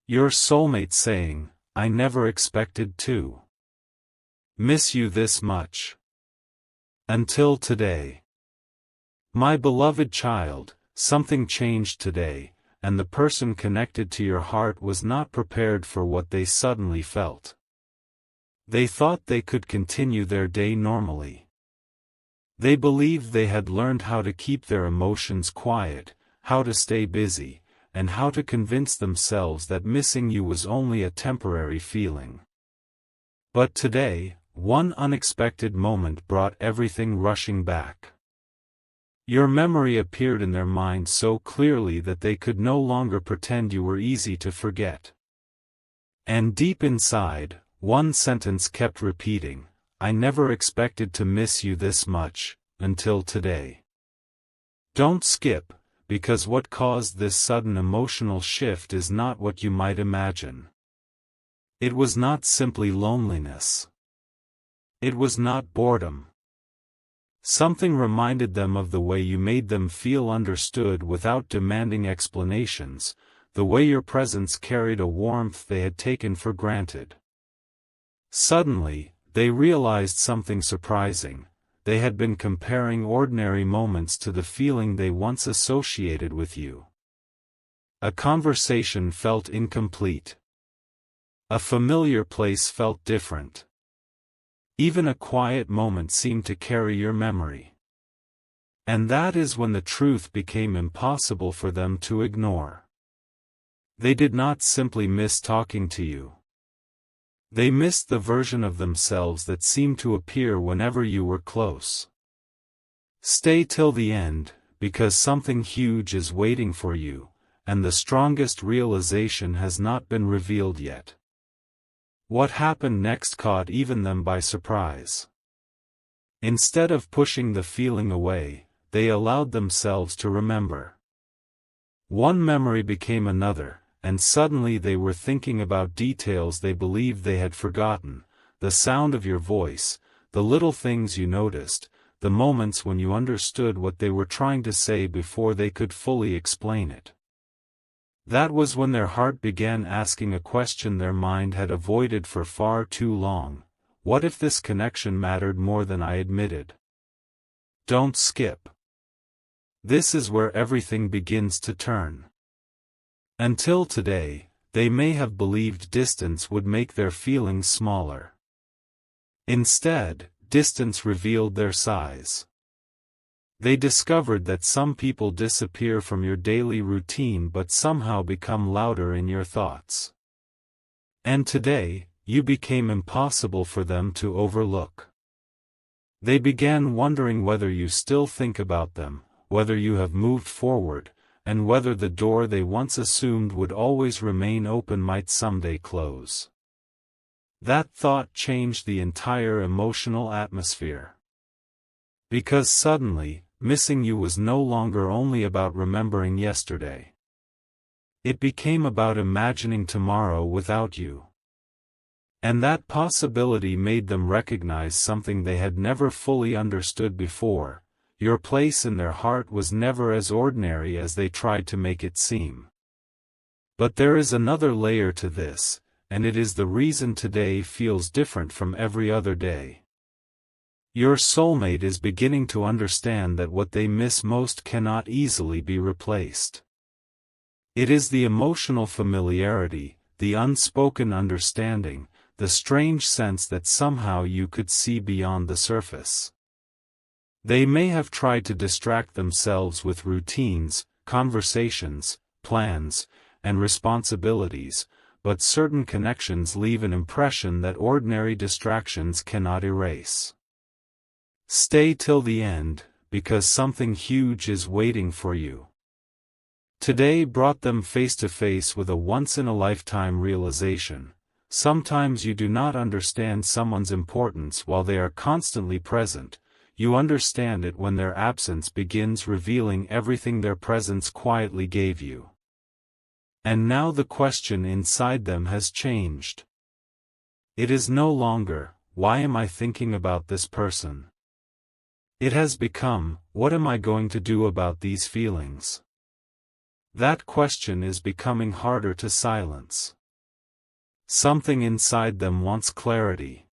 Your soulmate saying, "I never expected to miss you this much. Until today. My beloved child, something changed today, and the person connected to your heart was not prepared for what they suddenly felt. They thought they could continue their day normally. They believed they had learned how to keep their emotions quiet, how to stay busy, and how to convince themselves that missing you was only a temporary feeling. But today, one unexpected moment brought everything rushing back. Your memory appeared in their mind so clearly that they could no longer pretend you were easy to forget. And deep inside, one sentence kept repeating, "I never expected to miss you this much, until today." Don't skip, because what caused this sudden emotional shift is not what you might imagine. It was not simply loneliness. It was not boredom. Something reminded them of the way you made them feel understood without demanding explanations, the way your presence carried a warmth they had taken for granted. Suddenly, they realized something surprising. They had been comparing ordinary moments to the feeling they once associated with you. A conversation felt incomplete. A familiar place felt different. Even a quiet moment seemed to carry your memory. And that is when the truth became impossible for them to ignore. They did not simply miss talking to you. They missed the version of themselves that seemed to appear whenever you were close. Stay till the end, because something huge is waiting for you, and the strongest realization has not been revealed yet. What happened next caught even them by surprise. Instead of pushing the feeling away, they allowed themselves to remember. One memory became another, and suddenly they were thinking about details they believed they had forgotten, the sound of your voice, the little things you noticed, the moments when you understood what they were trying to say before they could fully explain it. That was when their heart began asking a question their mind had avoided for far too long: what if this connection mattered more than I admitted? Don't skip. This is where everything begins to turn. Until today, they may have believed distance would make their feelings smaller. Instead, distance revealed their size. They discovered that some people disappear from your daily routine but somehow become louder in your thoughts. And today, you became impossible for them to overlook. They began wondering whether you still think about them, whether you have moved forward, and whether the door they once assumed would always remain open might someday close. That thought changed the entire emotional atmosphere. Because suddenly, missing you was no longer only about remembering yesterday. It became about imagining tomorrow without you. And that possibility made them recognize something they had never fully understood before: your place in their heart was never as ordinary as they tried to make it seem. But there is another layer to this, and it is the reason today feels different from every other day. Your soulmate is beginning to understand that what they miss most cannot easily be replaced. It is the emotional familiarity, the unspoken understanding, the strange sense that somehow you could see beyond the surface. They may have tried to distract themselves with routines, conversations, plans, and responsibilities, but certain connections leave an impression that ordinary distractions cannot erase. Stay till the end, because something huge is waiting for you. Today brought them face to face with a once-in-a-lifetime realization. Sometimes you do not understand someone's importance while they are constantly present. You understand it when their absence begins revealing everything their presence quietly gave you. And now the question inside them has changed. It is no longer, "Why am I thinking about this person?" It has become, "What am I going to do about these feelings?" That question is becoming harder to silence. Something inside them wants clarity.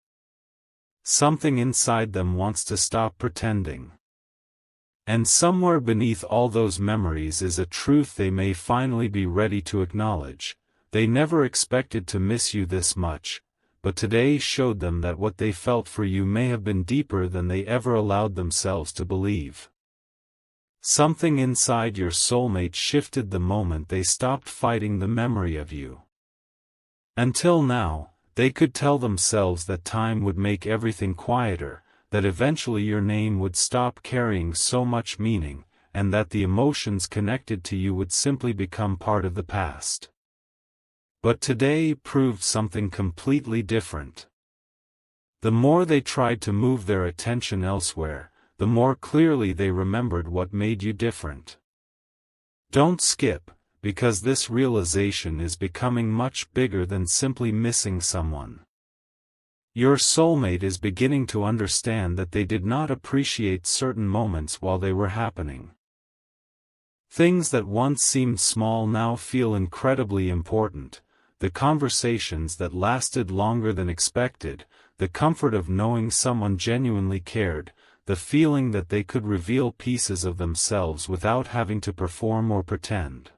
Something inside them wants to stop pretending. And somewhere beneath all those memories is a truth they may finally be ready to acknowledge. They never expected to miss you this much, but today showed them that what they felt for you may have been deeper than they ever allowed themselves to believe. Something inside your soulmate shifted the moment they stopped fighting the memory of you. Until now, they could tell themselves that time would make everything quieter, that eventually your name would stop carrying so much meaning, and that the emotions connected to you would simply become part of the past. But today proved something completely different. The more they tried to move their attention elsewhere, the more clearly they remembered what made you different. Don't skip, because this realization is becoming much bigger than simply missing someone. Your soulmate is beginning to understand that they did not appreciate certain moments while they were happening. Things that once seemed small now feel incredibly important, the conversations that lasted longer than expected, the comfort of knowing someone genuinely cared, the feeling that they could reveal pieces of themselves without having to perform or pretend.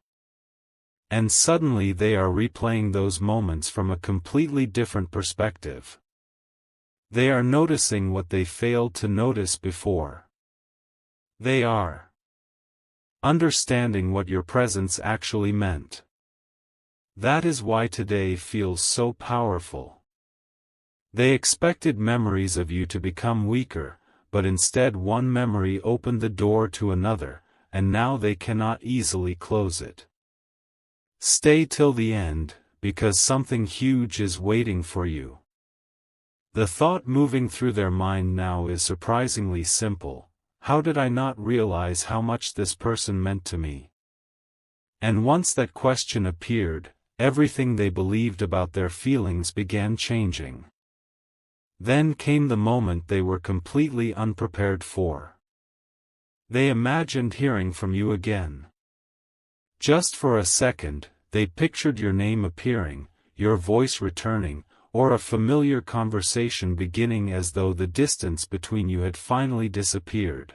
And suddenly they are replaying those moments from a completely different perspective. They are noticing what they failed to notice before. They are understanding what your presence actually meant. That is why today feels so powerful. They expected memories of you to become weaker, but instead one memory opened the door to another, and now they cannot easily close it. Stay till the end, because something huge is waiting for you. The thought moving through their mind now is surprisingly simple: how did I not realize how much this person meant to me? And once that question appeared, everything they believed about their feelings began changing. Then came the moment they were completely unprepared for. They imagined hearing from you again. Just for a second, they pictured your name appearing, your voice returning, or a familiar conversation beginning, as though the distance between you had finally disappeared.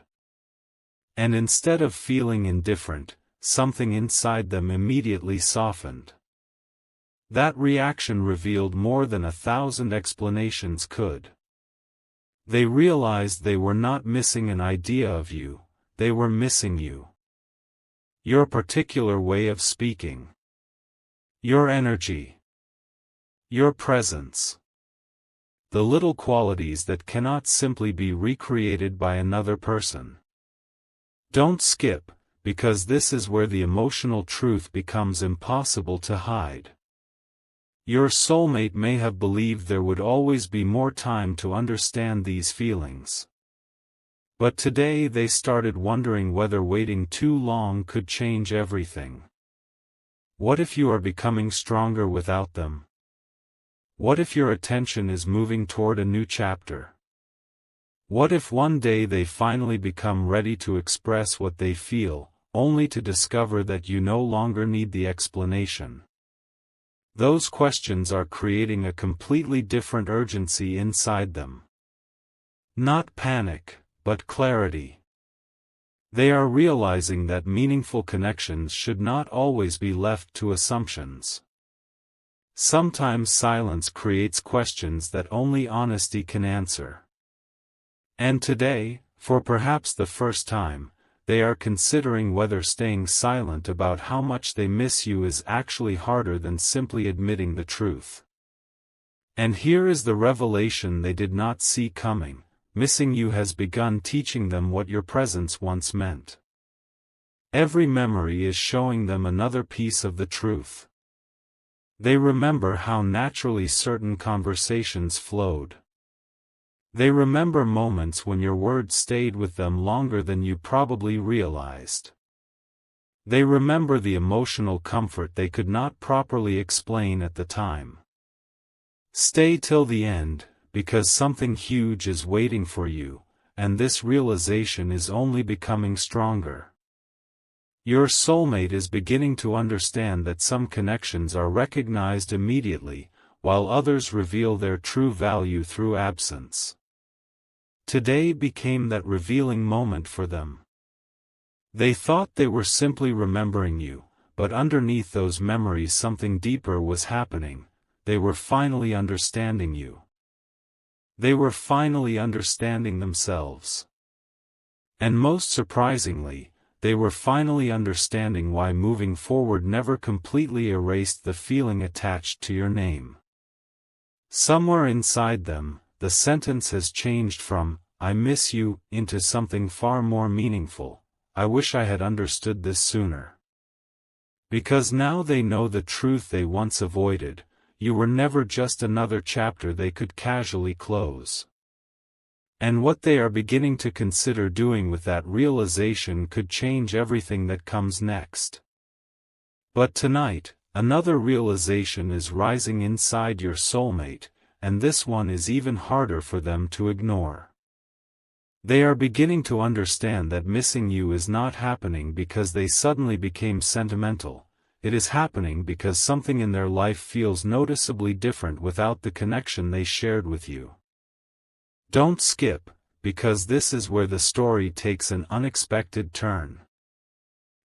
And instead of feeling indifferent, something inside them immediately softened. That reaction revealed more than 1,000 explanations could. They realized they were not missing an idea of you, they were missing you. Your particular way of speaking. Your energy. Your presence. The little qualities that cannot simply be recreated by another person. Don't skip, because this is where the emotional truth becomes impossible to hide. Your soulmate may have believed there would always be more time to understand these feelings. But today they started wondering whether waiting too long could change everything. What if you are becoming stronger without them? What if your attention is moving toward a new chapter? What if one day they finally become ready to express what they feel, only to discover that you no longer need the explanation? Those questions are creating a completely different urgency inside them. Not panic, but clarity. They are realizing that meaningful connections should not always be left to assumptions. Sometimes silence creates questions that only honesty can answer. And today, for perhaps the first time, they are considering whether staying silent about how much they miss you is actually harder than simply admitting the truth. And here is the revelation they did not see coming: missing you has begun teaching them what your presence once meant. Every memory is showing them another piece of the truth. They remember how naturally certain conversations flowed. They remember moments when your words stayed with them longer than you probably realized. They remember the emotional comfort they could not properly explain at the time. Stay till the end, because something huge is waiting for you, and this realization is only becoming stronger. Your soulmate is beginning to understand that some connections are recognized immediately, while others reveal their true value through absence. Today became that revealing moment for them. They thought they were simply remembering you, but underneath those memories something deeper was happening. They were finally understanding you. They were finally understanding themselves. And most surprisingly, they were finally understanding why moving forward never completely erased the feeling attached to your name. Somewhere inside them, the sentence has changed from, "I miss you," into something far more meaningful, "I wish I had understood this sooner." Because now they know the truth they once avoided: you were never just another chapter they could casually close. And what they are beginning to consider doing with that realization could change everything that comes next. But tonight, another realization is rising inside your soulmate, and this one is even harder for them to ignore. They are beginning to understand that missing you is not happening because they suddenly became sentimental. It is happening because something in their life feels noticeably different without the connection they shared with you. Don't skip, because this is where the story takes an unexpected turn.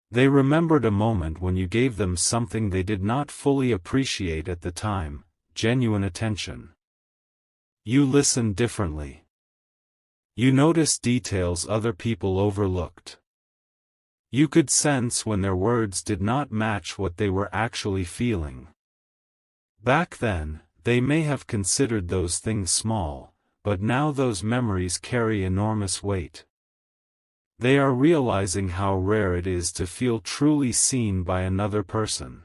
They remembered a moment when you gave them something they did not fully appreciate at the time: genuine attention. You listened differently. You noticed details other people overlooked. You could sense when their words did not match what they were actually feeling. Back then, they may have considered those things small, but now those memories carry enormous weight. They are realizing how rare it is to feel truly seen by another person.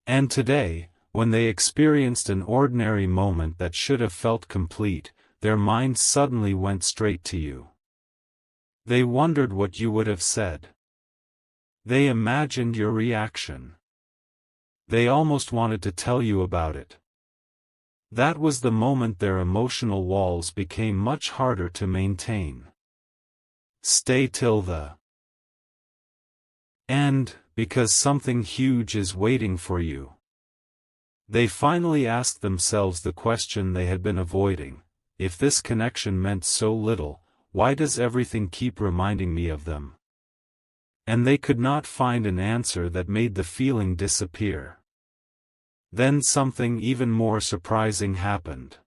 And today, when they experienced an ordinary moment that should have felt complete, their minds suddenly went straight to you. They wondered what you would have said. They imagined your reaction. They almost wanted to tell you about it. That was the moment their emotional walls became much harder to maintain. Stay till the end, because something huge is waiting for you. They finally asked themselves the question they had been avoiding: if this connection meant so little, why does everything keep reminding me of them? And they could not find an answer that made the feeling disappear. Then something even more surprising happened.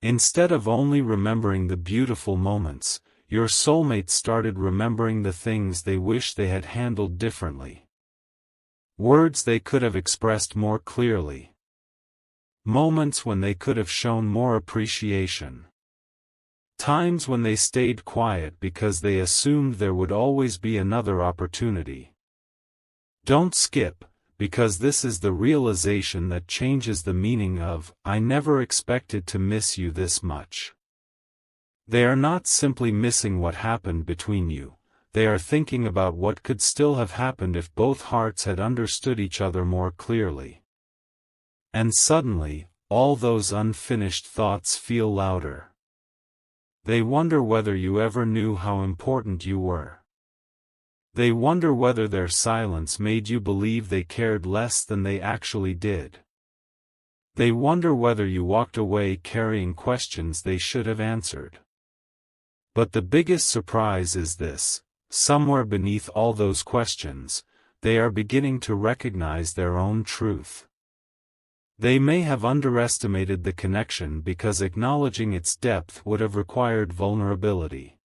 Instead of only remembering the beautiful moments, your soulmate started remembering the things they wish they had handled differently. Words they could have expressed more clearly. Moments when they could have shown more appreciation. Times when they stayed quiet because they assumed there would always be another opportunity. Don't skip, because this is the realization that changes the meaning of, "I never expected to miss you this much." They are not simply missing what happened between you, they are thinking about what could still have happened if both hearts had understood each other more clearly. And suddenly, all those unfinished thoughts feel louder. They wonder whether you ever knew how important you were. They wonder whether their silence made you believe they cared less than they actually did. They wonder whether you walked away carrying questions they should have answered. But the biggest surprise is this: somewhere beneath all those questions, they are beginning to recognize their own truth. They may have underestimated the connection because acknowledging its depth would have required vulnerability.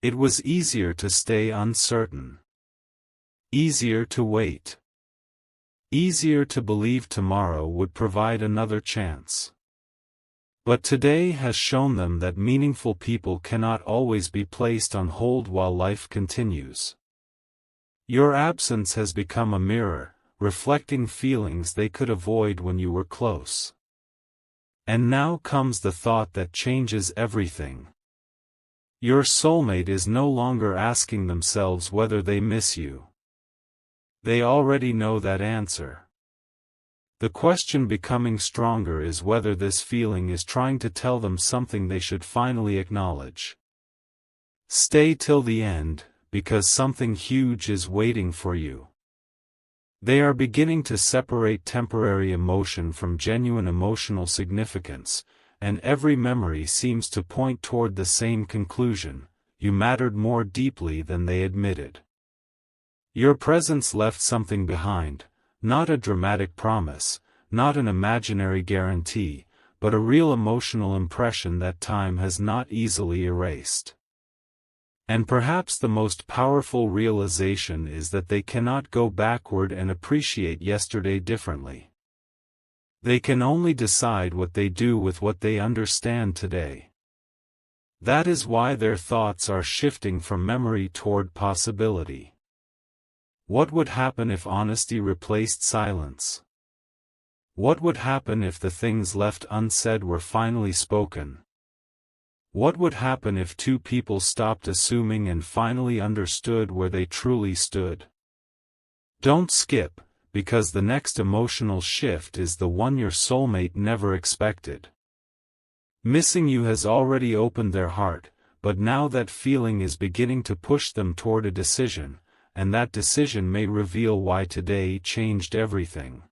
It was easier to stay uncertain. Easier to wait. Easier to believe tomorrow would provide another chance. But today has shown them that meaningful people cannot always be placed on hold while life continues. Your absence has become a mirror, reflecting feelings they could avoid when you were close. And now comes the thought that changes everything. Your soulmate is no longer asking themselves whether they miss you. They already know that answer. The question becoming stronger is whether this feeling is trying to tell them something they should finally acknowledge. Stay till the end, because something huge is waiting for you. They are beginning to separate temporary emotion from genuine emotional significance, and every memory seems to point toward the same conclusion: you mattered more deeply than they admitted. Your presence left something behind, not a dramatic promise, not an imaginary guarantee, but a real emotional impression that time has not easily erased. And perhaps the most powerful realization is that they cannot go backward and appreciate yesterday differently. They can only decide what they do with what they understand today. That is why their thoughts are shifting from memory toward possibility. What would happen if honesty replaced silence? What would happen if the things left unsaid were finally spoken? What would happen if two people stopped assuming and finally understood where they truly stood? Don't skip, because the next emotional shift is the one your soulmate never expected. Missing you has already opened their heart, but now that feeling is beginning to push them toward a decision, and that decision may reveal why today changed everything.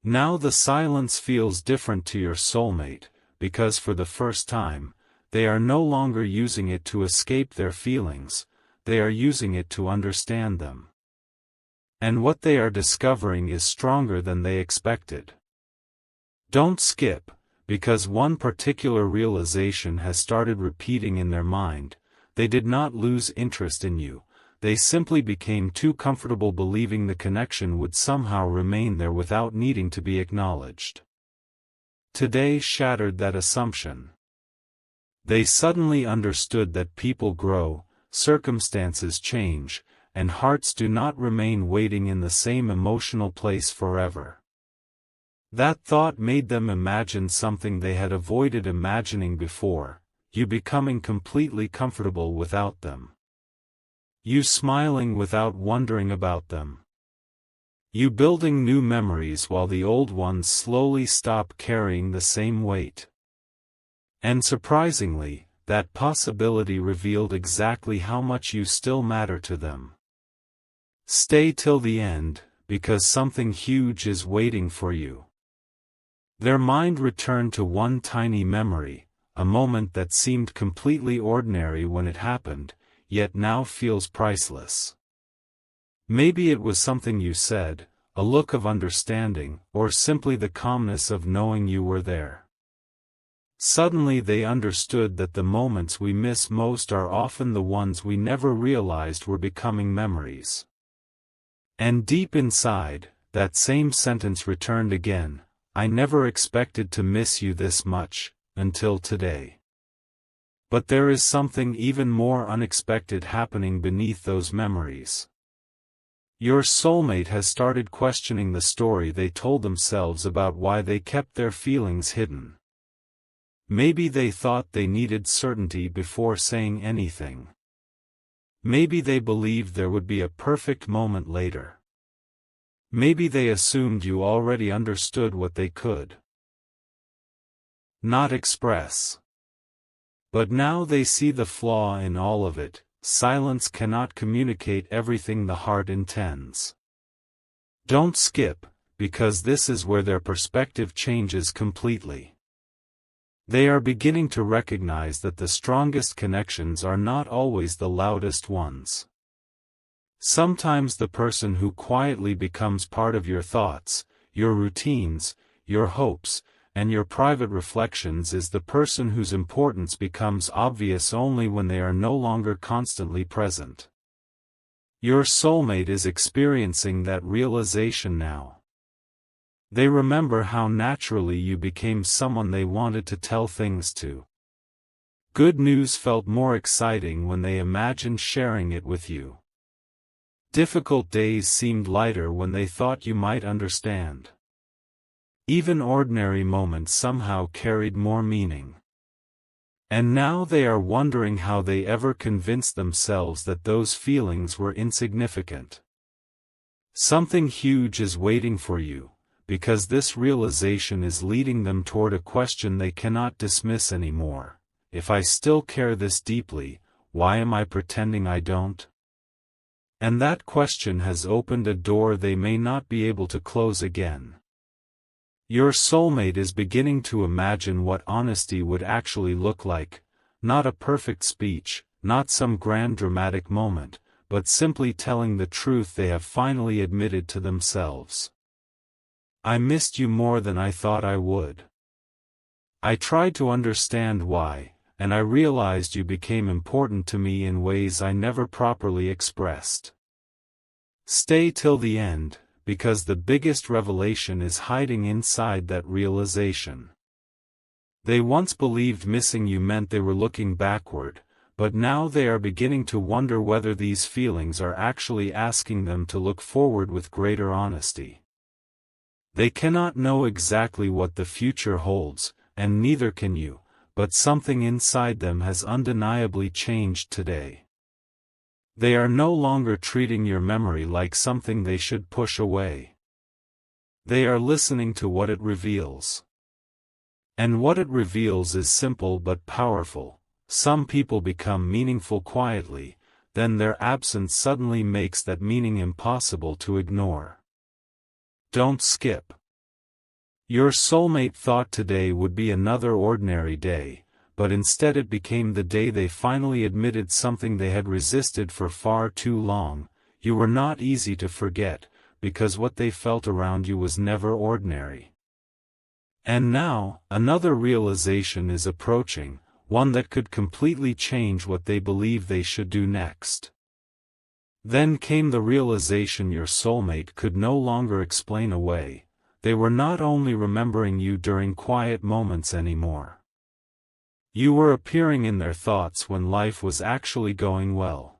Now the silence feels different to your soulmate, because for the first time, they are no longer using it to escape their feelings, they are using it to understand them. And what they are discovering is stronger than they expected. Don't skip, because one particular realization has started repeating in their mind: they did not lose interest in you, they simply became too comfortable believing the connection would somehow remain there without needing to be acknowledged. Today shattered that assumption. They suddenly understood that people grow, circumstances change, and hearts do not remain waiting in the same emotional place forever. That thought made them imagine something they had avoided imagining before: you becoming completely comfortable without them. You smiling without wondering about them. You building new memories while the old ones slowly stop carrying the same weight. And surprisingly, that possibility revealed exactly how much you still matter to them. Stay till the end, because something huge is waiting for you. Their mind returned to one tiny memory, a moment that seemed completely ordinary when it happened, yet now feels priceless. Maybe it was something you said, a look of understanding, or simply the calmness of knowing you were there. Suddenly they understood that the moments we miss most are often the ones we never realized were becoming memories. And deep inside, that same sentence returned again: I never expected to miss you this much, until today. But there is something even more unexpected happening beneath those memories. Your soulmate has started questioning the story they told themselves about why they kept their feelings hidden. Maybe they thought they needed certainty before saying anything. Maybe they believed there would be a perfect moment later. Maybe they assumed you already understood what they could not express. But now they see the flaw in all of it: silence cannot communicate everything the heart intends. Don't skip, because this is where their perspective changes completely. They are beginning to recognize that the strongest connections are not always the loudest ones. Sometimes the person who quietly becomes part of your thoughts, your routines, your hopes, and your private reflections is the person whose importance becomes obvious only when they are no longer constantly present. Your soulmate is experiencing that realization now. They remember how naturally you became someone they wanted to tell things to. Good news felt more exciting when they imagined sharing it with you. Difficult days seemed lighter when they thought you might understand. Even ordinary moments somehow carried more meaning. And now they are wondering how they ever convinced themselves that those feelings were insignificant. Something huge is waiting for you, because this realization is leading them toward a question they cannot dismiss anymore: if I still care this deeply, why am I pretending I don't? And that question has opened a door they may not be able to close again. Your soulmate is beginning to imagine what honesty would actually look like, not a perfect speech, not some grand dramatic moment, but simply telling the truth they have finally admitted to themselves. I missed you more than I thought I would. I tried to understand why, and I realized you became important to me in ways I never properly expressed. Stay till the end, because the biggest revelation is hiding inside that realization. They once believed missing you meant they were looking backward, but now they are beginning to wonder whether these feelings are actually asking them to look forward with greater honesty. They cannot know exactly what the future holds, and neither can you, but something inside them has undeniably changed today. They are no longer treating your memory like something they should push away. They are listening to what it reveals. And what it reveals is simple but powerful. Some people become meaningful quietly, then their absence suddenly makes that meaning impossible to ignore. Don't skip. Your soulmate thought today would be another ordinary day, but instead it became the day they finally admitted something they had resisted for far too long. You were not easy to forget, because what they felt around you was never ordinary. And now, another realization is approaching, one that could completely change what they believe they should do next. Then came the realization your soulmate could no longer explain away. They were not only remembering you during quiet moments anymore. You were appearing in their thoughts when life was actually going well.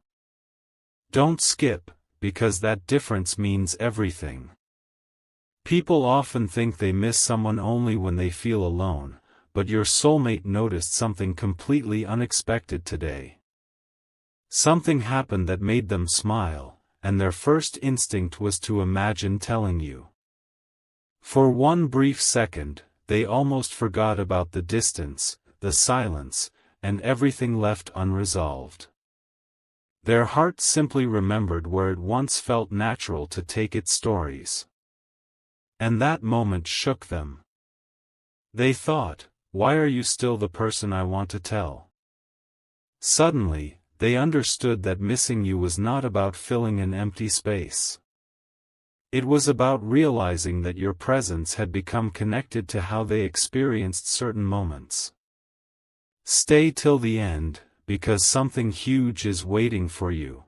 Don't skip, because that difference means everything. People often think they miss someone only when they feel alone, but your soulmate noticed something completely unexpected today. Something happened that made them smile, and their first instinct was to imagine telling you. For one brief second, they almost forgot about the distance, the silence, and everything left unresolved. Their heart simply remembered where it once felt natural to take its stories. And that moment shook them. They thought, why are you still the person I want to tell? Suddenly, they understood that missing you was not about filling an empty space. It was about realizing that your presence had become connected to how they experienced certain moments. Stay till the end, because something huge is waiting for you.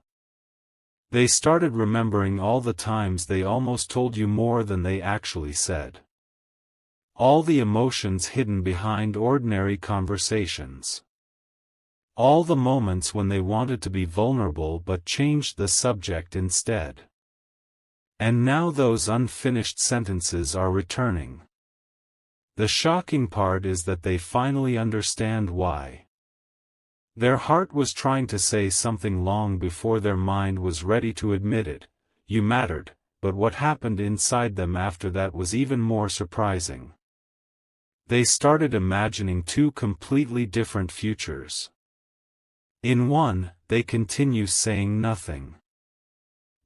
They started remembering all the times they almost told you more than they actually said. All the emotions hidden behind ordinary conversations. All the moments when they wanted to be vulnerable but changed the subject instead. And now those unfinished sentences are returning. The shocking part is that they finally understand why. Their heart was trying to say something long before their mind was ready to admit it. You mattered, but what happened inside them after that was even more surprising. They started imagining two completely different futures. In one, they continue saying nothing.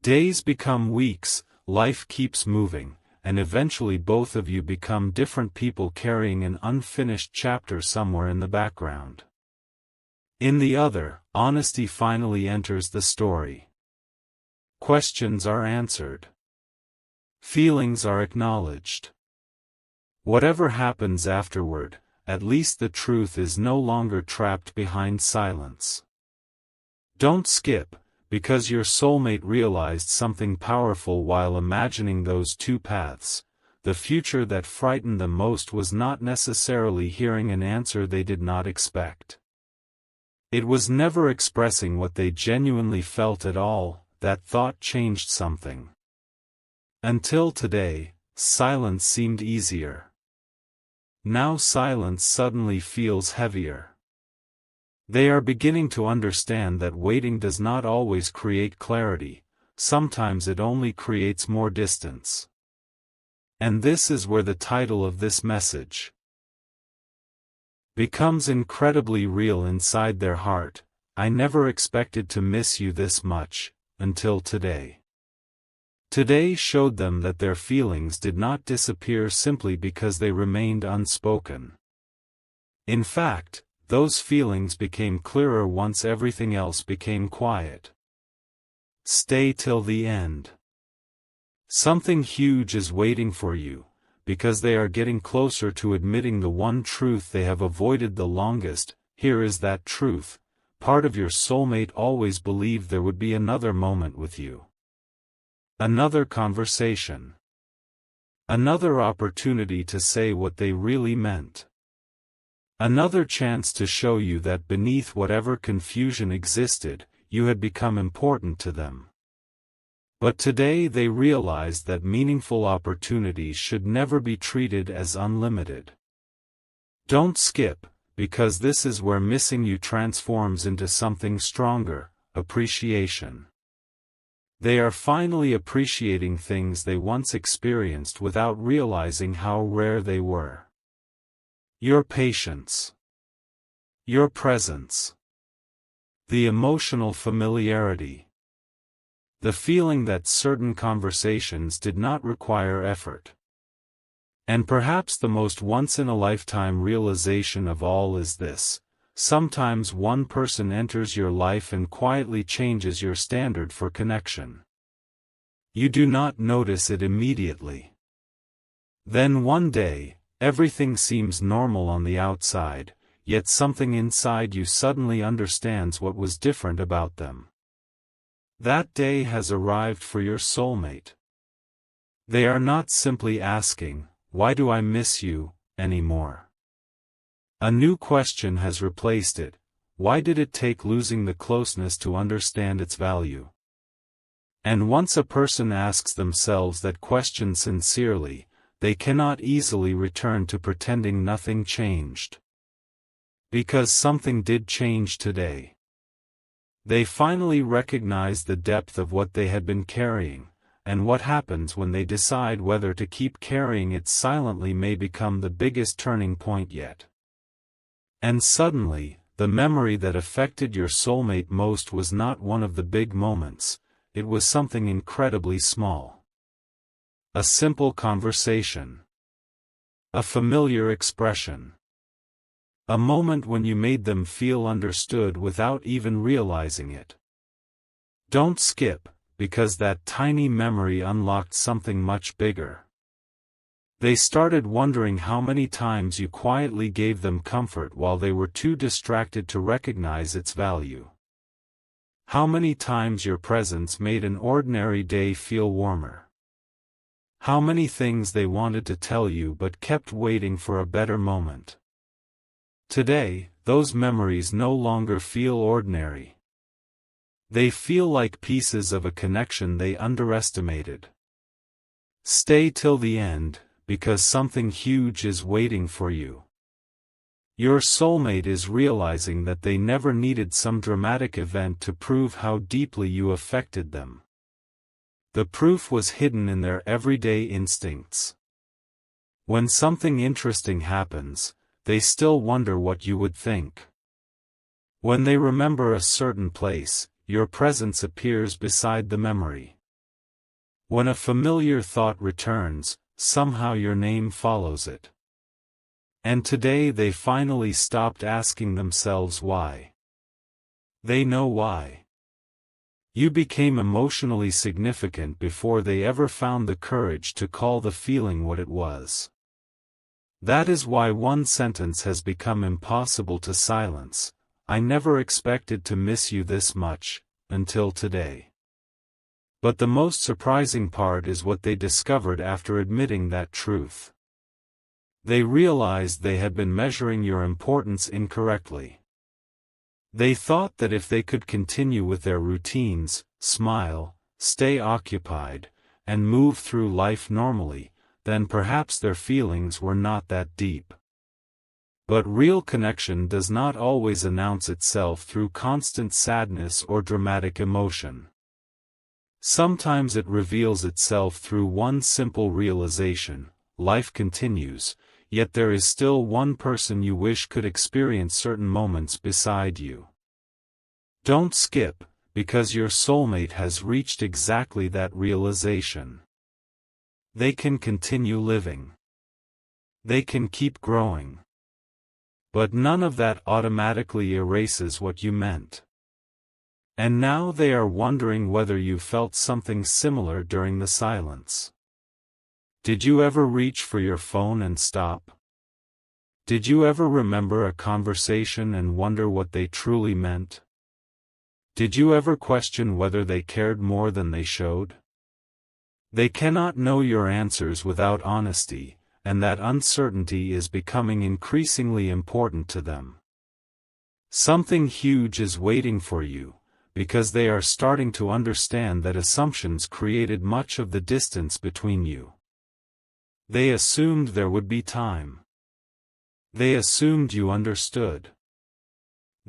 Days become weeks, life keeps moving, and eventually both of you become different people carrying an unfinished chapter somewhere in the background. In the other, honesty finally enters the story. Questions are answered. Feelings are acknowledged. Whatever happens afterward, at least the truth is no longer trapped behind silence. Don't skip, because your soulmate realized something powerful while imagining those two paths. The future that frightened them most was not necessarily hearing an answer they did not expect. It was never expressing what they genuinely felt at all. That thought changed something. Until today, silence seemed easier. Now silence suddenly feels heavier. They are beginning to understand that waiting does not always create clarity, sometimes it only creates more distance. And this is where the title of this message becomes incredibly real inside their heart. I never expected to miss you this much, until today. Today showed them that their feelings did not disappear simply because they remained unspoken. In fact, those feelings became clearer once everything else became quiet. Stay till the end. Something huge is waiting for you, because they are getting closer to admitting the one truth they have avoided the longest. Here is that truth: part of your soulmate always believed there would be another moment with you. Another conversation. Another opportunity to say what they really meant. Another chance to show you that beneath whatever confusion existed, you had become important to them. But today they realized that meaningful opportunities should never be treated as unlimited. Don't skip, because this is where missing you transforms into something stronger: appreciation. They are finally appreciating things they once experienced without realizing how rare they were. Your patience. Your presence. The emotional familiarity. The feeling that certain conversations did not require effort. And perhaps the most once-in-a-lifetime realization of all is this: sometimes one person enters your life and quietly changes your standard for connection. You do not notice it immediately. Then one day, everything seems normal on the outside, yet something inside you suddenly understands what was different about them. That day has arrived for your soulmate. They are not simply asking, "Why do I miss you?" anymore. A new question has replaced it: why did it take losing the closeness to understand its value? And once a person asks themselves that question sincerely, they cannot easily return to pretending nothing changed. Because something did change today. They finally recognize the depth of what they had been carrying, and what happens when they decide whether to keep carrying it silently may become the biggest turning point yet. And suddenly, the memory that affected your soulmate most was not one of the big moments, it was something incredibly small. A simple conversation. A familiar expression. A moment when you made them feel understood without even realizing it. Don't skip, because that tiny memory unlocked something much bigger. They started wondering how many times you quietly gave them comfort while they were too distracted to recognize its value. How many times your presence made an ordinary day feel warmer. How many things they wanted to tell you but kept waiting for a better moment. Today, those memories no longer feel ordinary. They feel like pieces of a connection they underestimated. Stay till the end, because something huge is waiting for you. Your soulmate is realizing that they never needed some dramatic event to prove how deeply you affected them. The proof was hidden in their everyday instincts. When something interesting happens, they still wonder what you would think. When they remember a certain place, your presence appears beside the memory. When a familiar thought returns, somehow your name follows it. And today they finally stopped asking themselves why. They know why. You became emotionally significant before they ever found the courage to call the feeling what it was. That is why one sentence has become impossible to silence: I never expected to miss you this much, until today. But the most surprising part is what they discovered after admitting that truth. They realized they had been measuring your importance incorrectly. They thought that if they could continue with their routines, smile, stay occupied, and move through life normally, then perhaps their feelings were not that deep. But real connection does not always announce itself through constant sadness or dramatic emotion. Sometimes it reveals itself through one simple realization: life continues, yet there is still one person you wish could experience certain moments beside you. Don't skip, because your soulmate has reached exactly that realization. They can continue living. They can keep growing. But none of that automatically erases what you meant. And now they are wondering whether you felt something similar during the silence. Did you ever reach for your phone and stop? Did you ever remember a conversation and wonder what they truly meant? Did you ever question whether they cared more than they showed? They cannot know your answers without honesty, and that uncertainty is becoming increasingly important to them. Something huge is waiting for you, because they are starting to understand that assumptions created much of the distance between you. They assumed there would be time. They assumed you understood.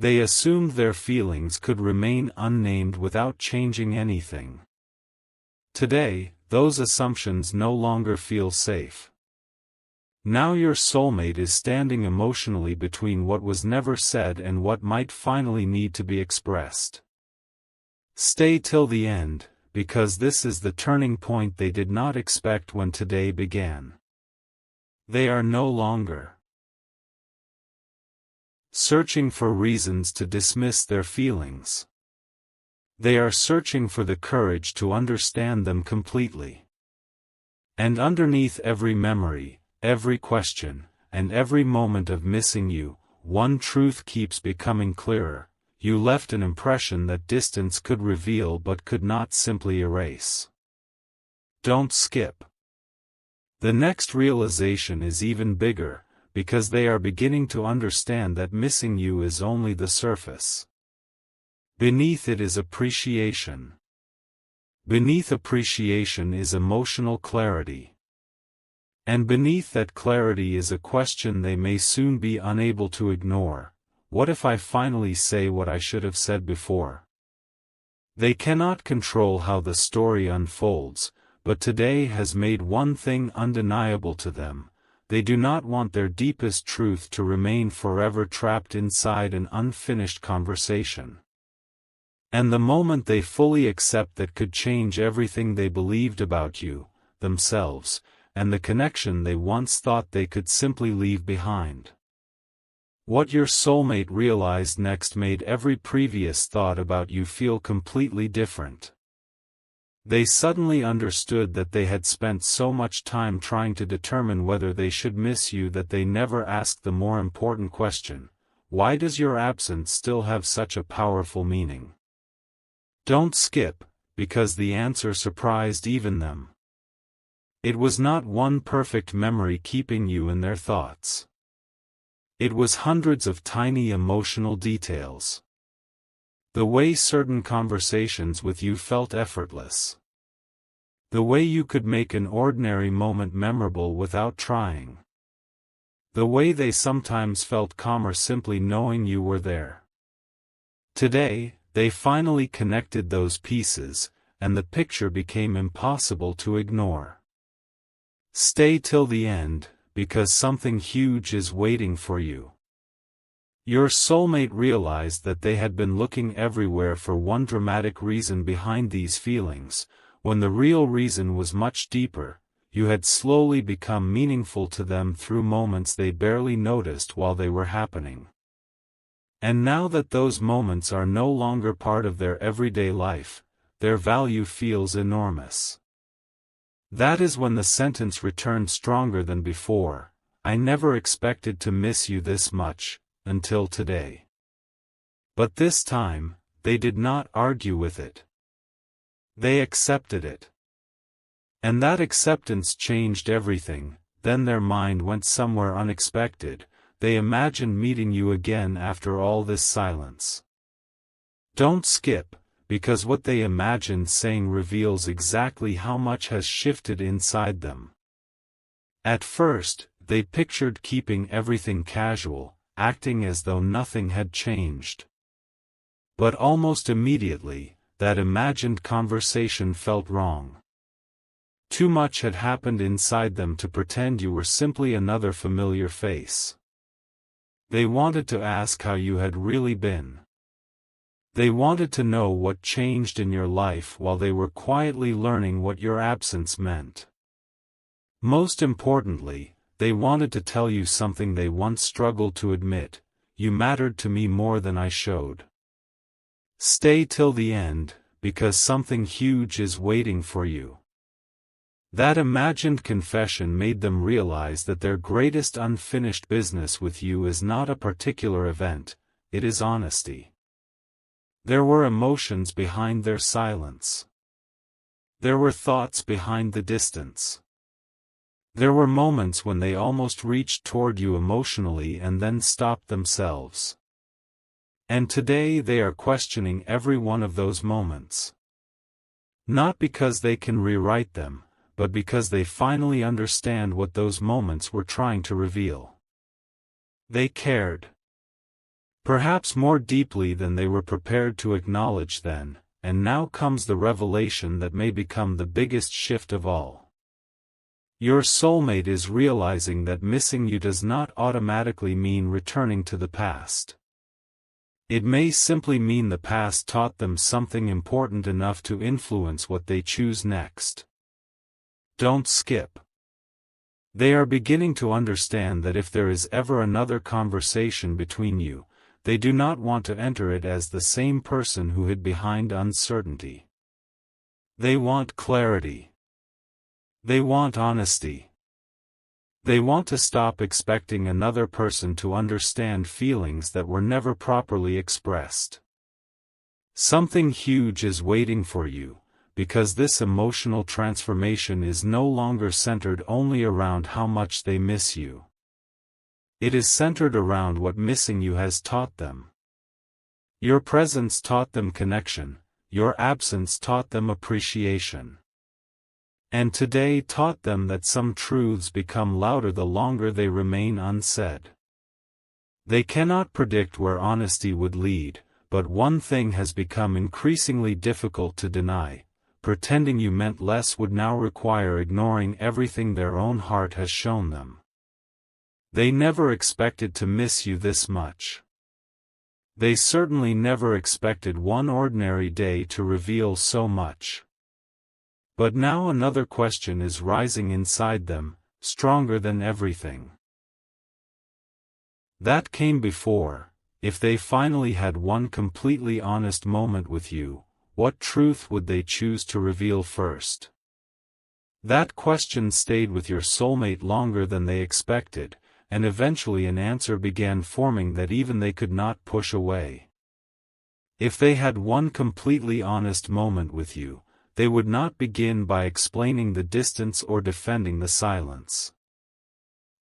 They assumed their feelings could remain unnamed without changing anything. Today, those assumptions no longer feel safe. Now your soulmate is standing emotionally between what was never said and what might finally need to be expressed. Stay till the end, because this is the turning point they did not expect when today began. They are no longer searching for reasons to dismiss their feelings. They are searching for the courage to understand them completely. And underneath every memory, every question, and every moment of missing you, one truth keeps becoming clearer: you left an impression that distance could reveal but could not simply erase. Don't skip. The next realization is even bigger, because they are beginning to understand that missing you is only the surface. Beneath it is appreciation. Beneath appreciation is emotional clarity. And beneath that clarity is a question they may soon be unable to ignore: what if I finally say what I should have said before? They cannot control how the story unfolds, but today has made one thing undeniable to them: they do not want their deepest truth to remain forever trapped inside an unfinished conversation. And the moment they fully accept that could change everything they believed about you, themselves, and the connection they once thought they could simply leave behind. What your soulmate realized next made every previous thought about you feel completely different. They suddenly understood that they had spent so much time trying to determine whether they should miss you that they never asked the more important question: why does your absence still have such a powerful meaning? Don't skip, because the answer surprised even them. It was not one perfect memory keeping you in their thoughts. It was hundreds of tiny emotional details. The way certain conversations with you felt effortless. The way you could make an ordinary moment memorable without trying. The way they sometimes felt calmer simply knowing you were there. Today, they finally connected those pieces, and the picture became impossible to ignore. Stay till the end, because something huge is waiting for you. Your soulmate realized that they had been looking everywhere for one dramatic reason behind these feelings, when the real reason was much deeper. You had slowly become meaningful to them through moments they barely noticed while they were happening. And now that those moments are no longer part of their everyday life, their value feels enormous. That is when the sentence returned stronger than before: I never expected to miss you this much, until today. But this time, they did not argue with it. They accepted it. And that acceptance changed everything. Then their mind went somewhere unexpected. They imagined meeting you again after all this silence. Don't skip, because what they imagined saying reveals exactly how much has shifted inside them. At first, they pictured keeping everything casual, acting as though nothing had changed. But almost immediately, that imagined conversation felt wrong. Too much had happened inside them to pretend you were simply another familiar face. They wanted to ask how you had really been. They wanted to know what changed in your life while they were quietly learning what your absence meant. Most importantly, they wanted to tell you something they once struggled to admit: you mattered to me more than I showed. Stay till the end, because something huge is waiting for you. That imagined confession made them realize that their greatest unfinished business with you is not a particular event, it is honesty. There were emotions behind their silence. There were thoughts behind the distance. There were moments when they almost reached toward you emotionally and then stopped themselves. And today they are questioning every one of those moments. Not because they can rewrite them, but because they finally understand what those moments were trying to reveal. They cared. Perhaps more deeply than they were prepared to acknowledge then, and now comes the revelation that may become the biggest shift of all. Your soulmate is realizing that missing you does not automatically mean returning to the past. It may simply mean the past taught them something important enough to influence what they choose next. Don't skip. They are beginning to understand that if there is ever another conversation between you, they do not want to enter it as the same person who hid behind uncertainty. They want clarity. They want honesty. They want to stop expecting another person to understand feelings that were never properly expressed. Something huge is waiting for you, because this emotional transformation is no longer centered only around how much they miss you. It is centered around what missing you has taught them. Your presence taught them connection, your absence taught them appreciation. And today taught them that some truths become louder the longer they remain unsaid. They cannot predict where honesty would lead, but one thing has become increasingly difficult to deny: pretending you meant less would now require ignoring everything their own heart has shown them. They never expected to miss you this much. They certainly never expected one ordinary day to reveal so much. But now another question is rising inside them, stronger than everything that came before. If they finally had one completely honest moment with you, what truth would they choose to reveal first? That question stayed with your soulmate longer than they expected, and eventually an answer began forming that even they could not push away. If they had one completely honest moment with you, they would not begin by explaining the distance or defending the silence.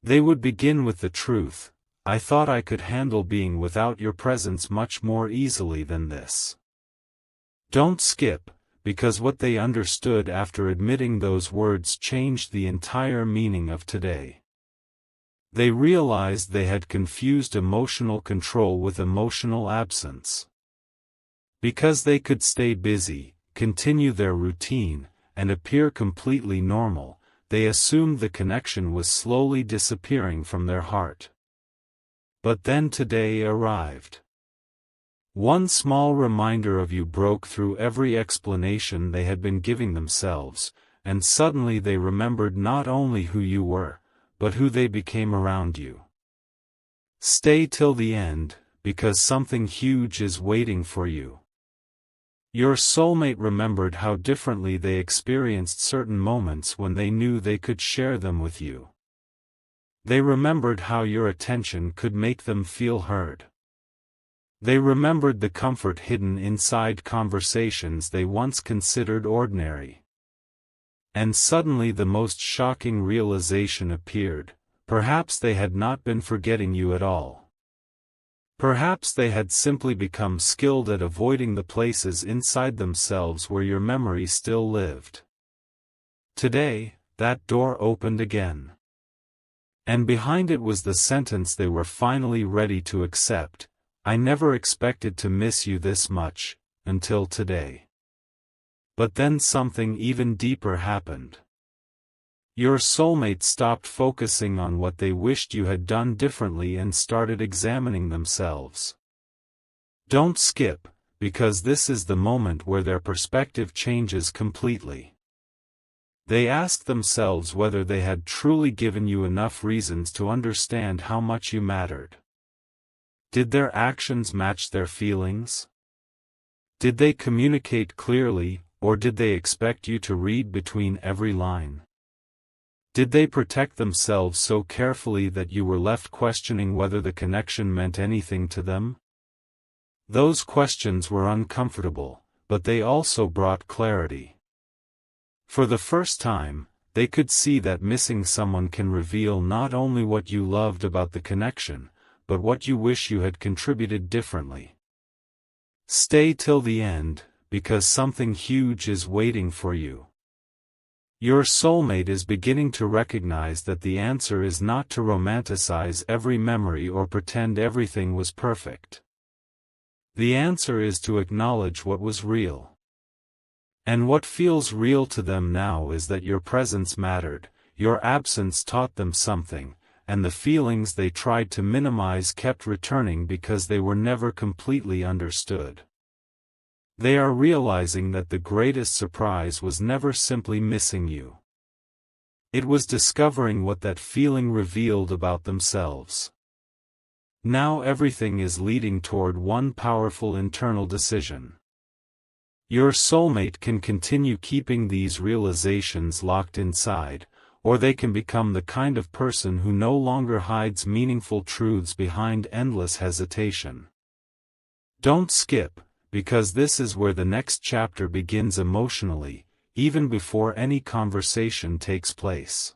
They would begin with the truth: I thought I could handle being without your presence much more easily than this. Don't skip, because what they understood after admitting those words changed the entire meaning of today. They realized they had confused emotional control with emotional absence. Because they could stay busy, continue their routine, and appear completely normal, they assumed the connection was slowly disappearing from their heart. But then today arrived. One small reminder of you broke through every explanation they had been giving themselves, and suddenly they remembered not only who you were, but who they became around you. Stay till the end, because something huge is waiting for you. Your soulmate remembered how differently they experienced certain moments when they knew they could share them with you. They remembered how your attention could make them feel heard. They remembered the comfort hidden inside conversations they once considered ordinary. And suddenly the most shocking realization appeared: perhaps they had not been forgetting you at all. Perhaps they had simply become skilled at avoiding the places inside themselves where your memory still lived. Today, that door opened again. And behind it was the sentence they were finally ready to accept: I never expected to miss you this much, until today. But then something even deeper happened. Your soulmate stopped focusing on what they wished you had done differently and started examining themselves. Don't skip, because this is the moment where their perspective changes completely. They ask themselves whether they had truly given you enough reasons to understand how much you mattered. Did their actions match their feelings? Did they communicate clearly, or did they expect you to read between every line? Did they protect themselves so carefully that you were left questioning whether the connection meant anything to them? Those questions were uncomfortable, but they also brought clarity. For the first time, they could see that missing someone can reveal not only what you loved about the connection, but what you wish you had contributed differently. Stay till the end, because something huge is waiting for you. Your soulmate is beginning to recognize that the answer is not to romanticize every memory or pretend everything was perfect. The answer is to acknowledge what was real. And what feels real to them now is that your presence mattered, your absence taught them something, and the feelings they tried to minimize kept returning because they were never completely understood. They are realizing that the greatest surprise was never simply missing you. It was discovering what that feeling revealed about themselves. Now everything is leading toward one powerful internal decision. Your soulmate can continue keeping these realizations locked inside, or they can become the kind of person who no longer hides meaningful truths behind endless hesitation. Don't skip, because this is where the next chapter begins emotionally, even before any conversation takes place.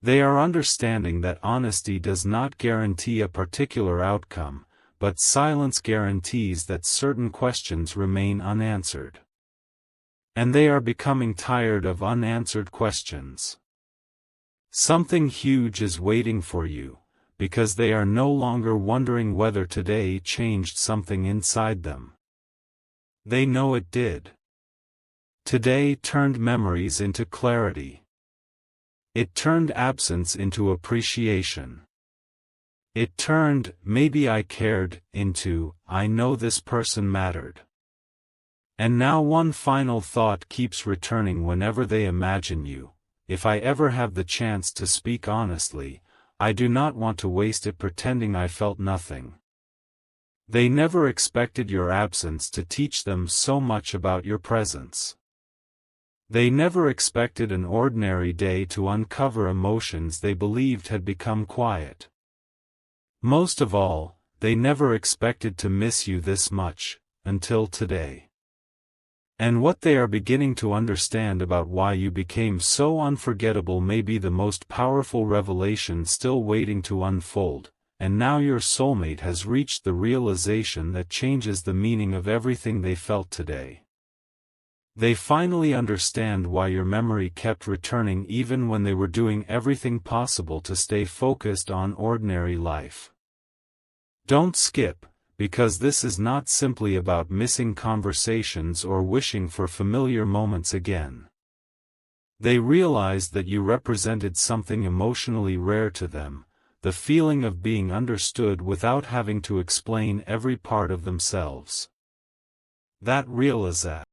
They are understanding that honesty does not guarantee a particular outcome, but silence guarantees that certain questions remain unanswered. And they are becoming tired of unanswered questions. Something huge is waiting for you, because they are no longer wondering whether today changed something inside them. They know it did. Today turned memories into clarity. It turned absence into appreciation. It turned, maybe I cared, into, I know this person mattered. And now one final thought keeps returning whenever they imagine you. If I ever have the chance to speak honestly, I do not want to waste it pretending I felt nothing. They never expected your absence to teach them so much about your presence. They never expected an ordinary day to uncover emotions they believed had become quiet. Most of all, they never expected to miss you this much, until today. And what they are beginning to understand about why you became so unforgettable may be the most powerful revelation still waiting to unfold, and now your soulmate has reached the realization that changes the meaning of everything they felt today. They finally understand why your memory kept returning even when they were doing everything possible to stay focused on ordinary life. Don't skip, because this is not simply about missing conversations or wishing for familiar moments again. They realized that you represented something emotionally rare to them, the feeling of being understood without having to explain every part of themselves. That realization